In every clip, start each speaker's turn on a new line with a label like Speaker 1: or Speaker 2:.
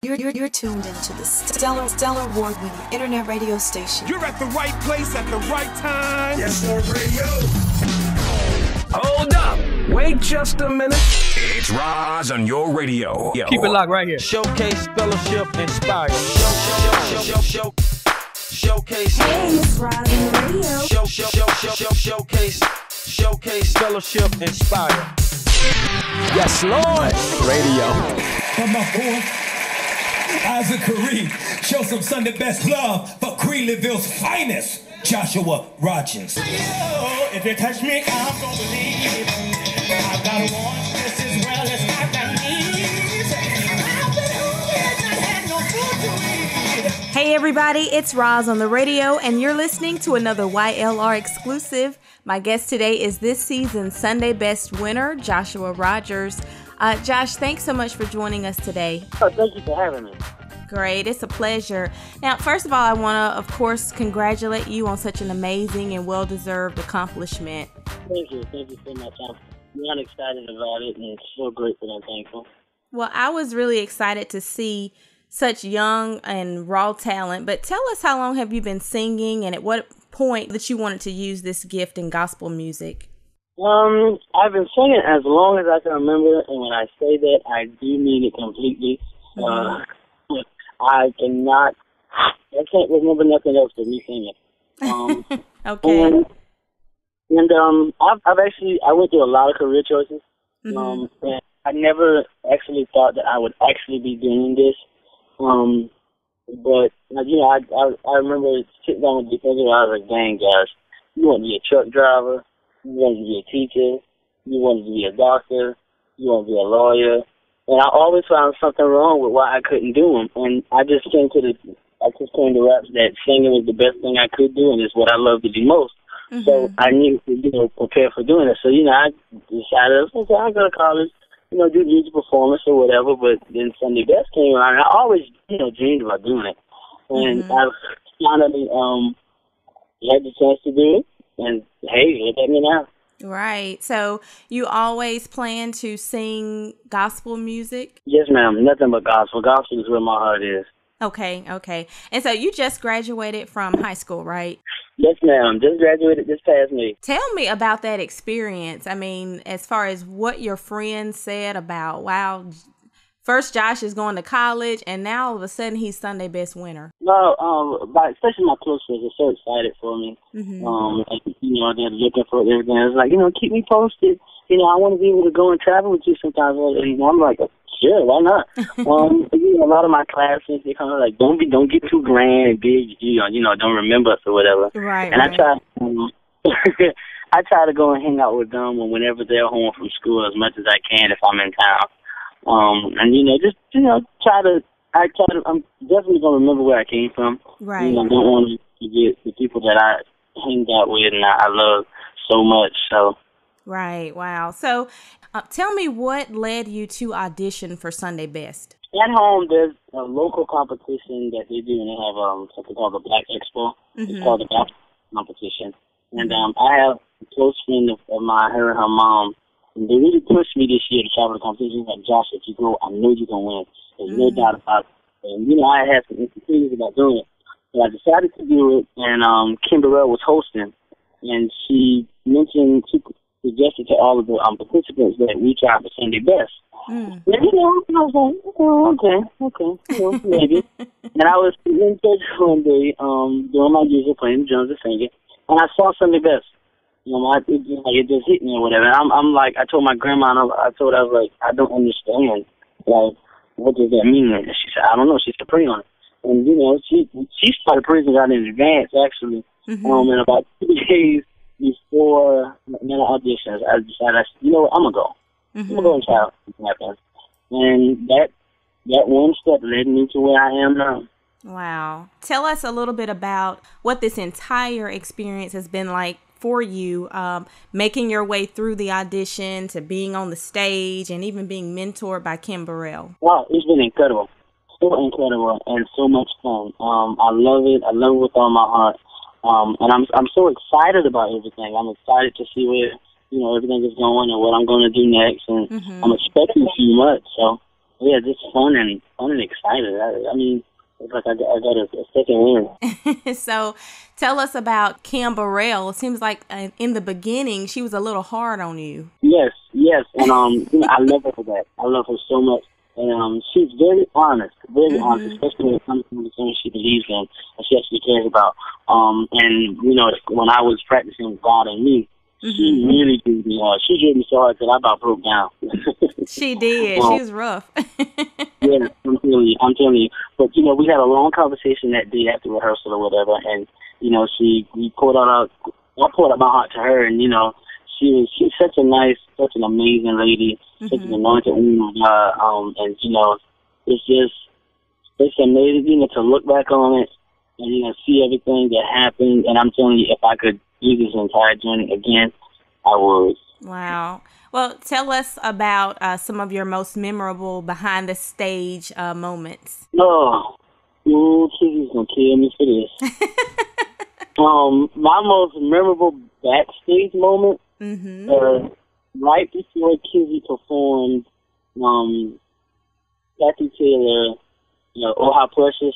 Speaker 1: You're tuned into the stellar award-winning internet radio station.
Speaker 2: You're at the right place at the right time.
Speaker 3: Yes, Lord Radio.
Speaker 4: Hold up. Wait just a minute. It's Roz on your radio.
Speaker 5: Keep it locked right here.
Speaker 6: Showcase, fellowship, inspire. Showcase.
Speaker 7: Hey, it's Roz on the radio.
Speaker 6: Showcase, fellowship, inspire.
Speaker 4: Yes, Lord. Radio.
Speaker 3: Come on, boy. Isaac Curry, show some Sunday best love for Creeleyville's finest, Joshua Rogers. Oh, if you touch me, I'm gonna believe. I've got to want this as well as I've got needs. I've been hungry and I had no food to eat.
Speaker 7: Hey everybody, it's Roz on the radio, and you're listening to another YLR exclusive. My guest today is this season's Sunday Best winner, Joshua Rogers. Josh, thanks so much for joining us today.
Speaker 8: Oh, thank you for having me.
Speaker 7: Great, it's a pleasure. Now, first of all, I want to, of course, congratulate you on such an amazing and well-deserved accomplishment.
Speaker 8: Thank you so much. I'm excited about it, and so grateful and thankful.
Speaker 7: Well, I was really excited to see such young and raw talent, but tell us, how long have you been singing, and at what point that you wanted to use this gift in gospel music?
Speaker 8: I've been singing as long as I can remember, and when I say that, I do mean it completely. I can't remember nothing else but me singing.
Speaker 7: Okay.
Speaker 8: And I went through a lot of career choices. And I never actually thought that I would actually be doing this. But I remember sitting down with the professor. I was like, dang, guys, you want to be a truck driver, you want to be a teacher, you want to be a doctor, you want to be a lawyer. And I always found something wrong with why I couldn't do them. And I just came to raps that singing was the best thing I could do, and it's what I love to do most. So I needed to, prepare for doing it. So, I decided, okay, I'll go to college, do music performance or whatever. But then Sunday Best came around, and I always, dreamed about doing it. And I finally had the chance to do it. And, hey, look at me now.
Speaker 7: Right. So you always plan to sing gospel music?
Speaker 8: Yes, ma'am. Nothing but gospel. Gospel is where my heart is.
Speaker 7: Okay. And so you just graduated from high school, right?
Speaker 8: Yes, ma'am. Just graduated this past May.
Speaker 7: Tell me about that experience. I mean, as far as what your friends said about, wow, first Josh is going to college, and now all of a sudden he's Sunday Best winner.
Speaker 8: No, especially my close friends are so excited for me. They're looking for everything. It's like, keep me posted. I want to be able to go and travel with you sometimes. And I'm like, sure, why not? A lot of my classmates, they kind of like, don't get too grand and big. Don't remember us or whatever.
Speaker 7: Right.
Speaker 8: And I try. I try to go and hang out with them whenever they're home from school as much as I can if I'm in town. I'm definitely gonna remember where I came from.
Speaker 7: Right.
Speaker 8: I don't want to forget the people that I hang out with and I love so much. So. Right.
Speaker 7: Wow. So, tell me what led you to audition for Sunday Best.
Speaker 8: At home, there's a local competition that they do, and they have something called the Black Expo. It's called the Black competition, and I have a close friend of mine, her and her mom. And they really pushed me this year to travel the competition. Like, Josh, if you go, I know you're going to win. There's no doubt about it. And, I had some insecurities about doing it. So I decided to do it, and Kim Burrell was hosting. And she suggested to all of the participants that we try for Sunday Best. And, I was like, okay, maybe. And I was in church one day doing my usual, playing the drums and singing, and I saw Sunday Best. It just hit me or whatever. And I'm like, I told my grandma, and I was like, I don't understand. Like, what does that mean? And she said, I don't know. She said, pray on it. And, she started praising God in advance, actually. And about 2 days before my auditions, I decided, I'm going to go. I'm going to go and try out what happens. And that one step led me to where I am now.
Speaker 7: Wow. Tell us a little bit about what this entire experience has been like for you, making your way through the audition to being on the stage and even being mentored by Kim Burrell.
Speaker 8: Wow, it's been incredible. So incredible and so much fun. I love it. I love it with all my heart. And I'm so excited about everything. I'm excited to see where, everything is going and what I'm going to do next. And I'm expecting too much. So yeah, just fun and excited. I mean, it's like I got a second win.
Speaker 7: So tell us about Kim Burrell. It seems like in the beginning she was a little hard on you.
Speaker 8: Yes, and I love her for that. I love her so much. And she's very honest, especially when it comes to the things she believes in and she actually cares about. And, you know, when I was practicing God and Me, she really gave me hard. She gave me so hard that I about broke down.
Speaker 7: She did. She was rough.
Speaker 8: Yeah, I'm telling you. But, you know, we had a long conversation that day after rehearsal or whatever, and, you know, I poured out my heart to her, and, you know, she's such an amazing lady, such an anointed woman of God, and, you know, it's amazing, you know, to look back on it and, you know, see everything that happened, and I'm telling you, if I could do this entire journey again, I would.
Speaker 7: Wow. Well, tell us about some of your most memorable behind-the-stage moments.
Speaker 8: Kizzy's gonna kill me for this. My most memorable backstage moment, right before Kizzy performed Kathy Taylor, you know, Oh How Precious,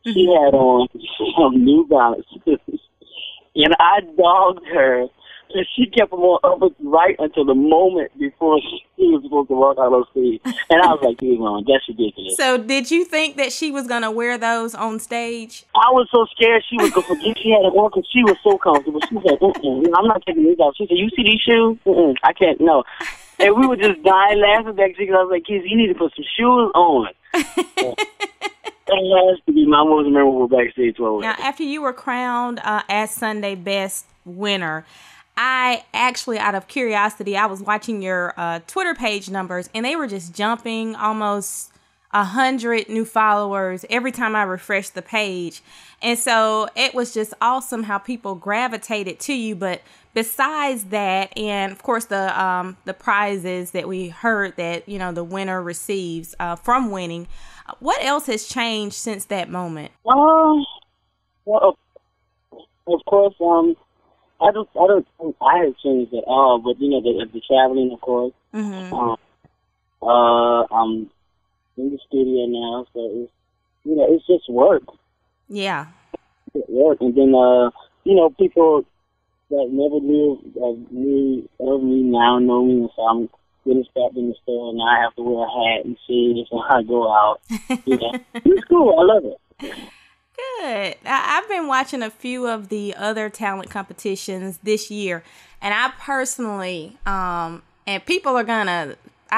Speaker 8: she had on some New Balances, and I dogged her. And she kept them on up right until the moment before she was supposed to walk out on stage. And I was like, that's ridiculous.
Speaker 7: So did you think that she was going to wear those on stage?
Speaker 8: I was so scared she was going to forget she had it on because she was so comfortable. She was like, I'm not taking these off. She said, you see these shoes? I can't, no. And we were just dying laughing back because I was like, kids, you need to put some shoes on. That has to be my most memorable backstage moment.
Speaker 7: Now, after you were crowned as Sunday Best winner, I actually, out of curiosity, I was watching your Twitter page numbers, and they were just jumping almost 100 new followers every time I refreshed the page. And so it was just awesome how people gravitated to you. But besides that, and of course the prizes that we heard that, you know, the winner receives from winning, what else has changed since that moment?
Speaker 8: Well, of course, I don't think I have changed at all, but, you know, the traveling, of course. I'm in the studio now, so it's, you know, it's just work.
Speaker 7: Yeah.
Speaker 8: Work. And then, you know, people that never knew of me now know me, and so I'm getting stopped in the store, and I have to wear a hat and shades when I go out. You know, it's cool. I love it.
Speaker 7: Good. I've been watching a few of the other talent competitions this year, and I personally, and I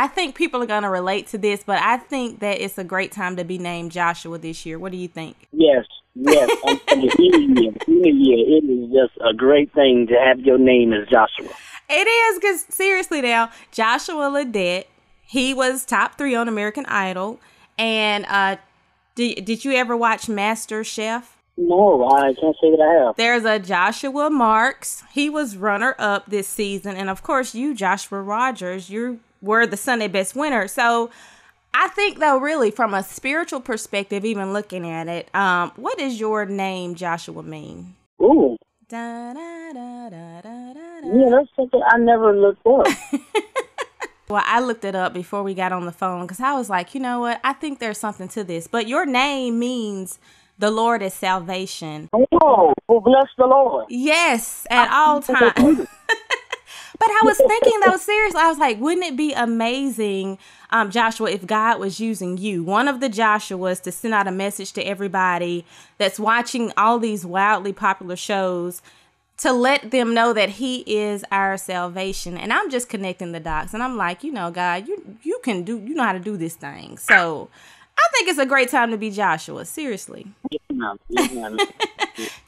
Speaker 7: think people are gonna relate to this, but I think that it's a great time to be named Joshua this year. What do you think?
Speaker 8: Yes. I'm telling you, it is just a great thing to have your name as Joshua.
Speaker 7: It is, because seriously now, Joshua Ledet, he was top 3 on American Idol, and Did you ever watch Master Chef?
Speaker 8: No, I can't say that I have.
Speaker 7: There's a Joshua Marks. He was runner-up this season. And, of course, you, Joshua Rogers, you were the Sunday Best winner. So I think, though, really, from a spiritual perspective, even looking at it, what does your name, Joshua, mean?
Speaker 8: Ooh.
Speaker 7: Da, da, da, da, da, da.
Speaker 8: Yeah, that's something I never looked up.
Speaker 7: Well, I looked it up before we got on the phone because I was like, you know what? I think there's something to this. But your name means the Lord is salvation.
Speaker 8: Oh, well, bless the Lord.
Speaker 7: Yes, at all times. But I was thinking, though, seriously, I was like, wouldn't it be amazing, Joshua, if God was using you, one of the Joshuas, to send out a message to everybody that's watching all these wildly popular shows, to let them know that he is our salvation. And I'm just connecting the dots. And I'm like, you know, God, you know how to do this thing. So I think it's a great time to be Joshua. Seriously.
Speaker 8: Yes, ma'am.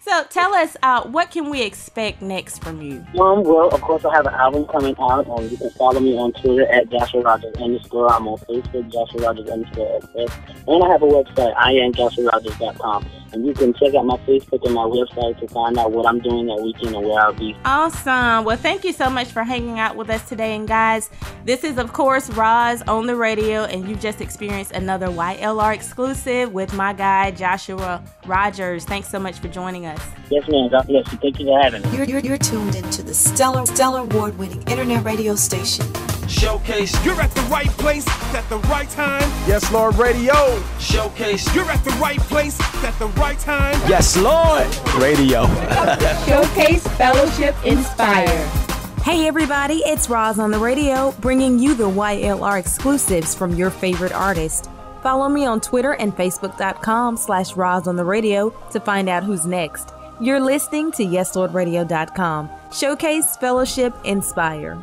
Speaker 7: So tell us, what can we expect next from you?
Speaker 8: Well, of course, I have an album coming out. You can follow me on Twitter at Joshua Rogers _. I'm on Facebook, Joshua Rogers _SS. And I have a website, IamJoshuaRogers.com. And you can check out my Facebook and my website to find out what I'm doing that weekend and where I'll be.
Speaker 7: Awesome. Well, thank you so much for hanging out with us today. And guys, this is, of course, Roz on the radio. And you just experienced another YLR exclusive with my guy, Joshua Rogers. Thanks so much for joining us.
Speaker 8: Yes, ma'am. God bless you. Thank you for having me.
Speaker 1: You're tuned into the stellar award-winning internet radio station,
Speaker 6: Showcase.
Speaker 2: You're at the right place at the right time.
Speaker 6: Yes, Lord Radio. Showcase.
Speaker 2: You're at the right place at the right time.
Speaker 6: Yes, Lord Radio.
Speaker 5: Showcase, fellowship, inspire.
Speaker 7: Hey everybody, it's Roz on the radio, bringing you the YLR exclusives from your favorite artist. Follow me on Twitter and Facebook.com/Roz on the radio to find out who's next. You're listening to YesLordRadio.com. Showcase, fellowship, inspire.